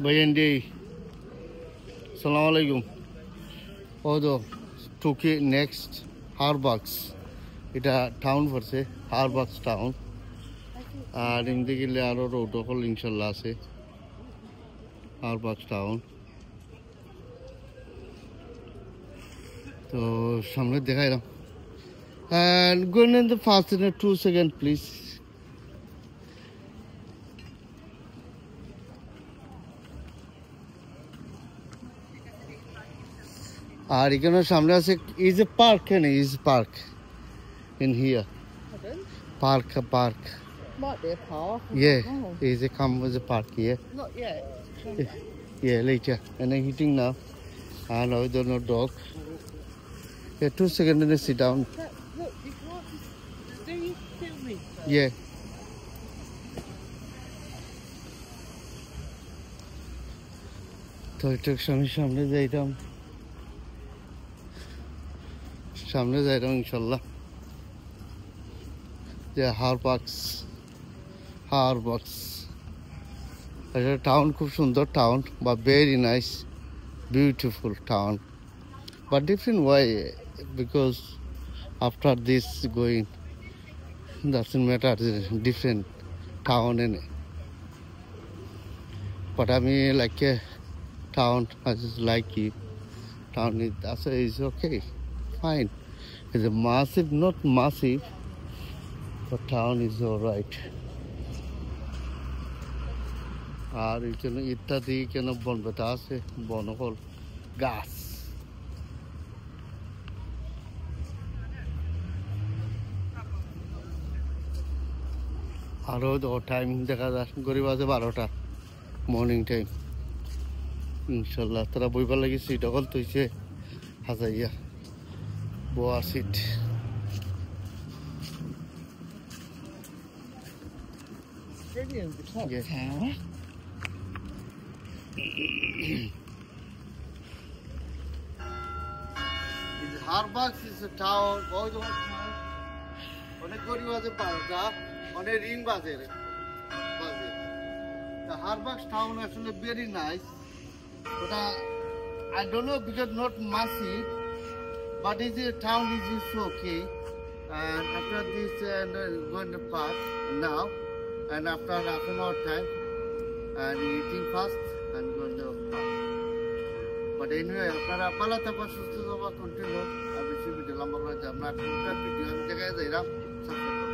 Bayandi. Assalamu alaikum. Although Turkey next Harbucks. It's town for say Harbucks town. And in the Gilaro road of Inshallah say Harbucks town. So samne dekhai raha. And go in the fast in 2 seconds, please. আর এখানে সামনে আছে is a park and is park in here. Park. Might be a park. Yeah, is a come with a park here. Not yet. Yeah, later. And I'm eating now. And I don't know dog. Yeah, 2 seconds and sit down. Look, you can't just... Do you feel me? Yeah. তো একটু সামনে যাইতাম ইনশাল্লাহ যে হারবাক্স এটা town খুব সুন্দর town বা very nice beautiful town but different way because after this going doesn't matter different town in it but I mean like a town I just like it town is okay fine it's a massive not massive but town is all right আর এখানে ইত্যাদি কেন বনবেতা আছে বনফল গাছ আরো time দেখা যায় গরিব আছে 12টা মর্নিং টাইম ইনশাল্লাহ তারা বইবার লাগি সিট অকল তৈছে হাজাইয়া বোয়া seat Brilliant. The clock Yeah. tower. Harbucks is a town অনেক গরিব আছে 12টা অনেক রিং বাজে the Harbucks town actually very nice but I don't know because not massive but is a town is okay and after this going to park now and after half an hour time and eating fast and going to park but anyway আপনারা পালা থাকা সুস্থ থাকা continue আমি video লম্বা করে যাব না একটা ভিডিও আমি দেখাই যাইরাম সাবস্ক্রাইব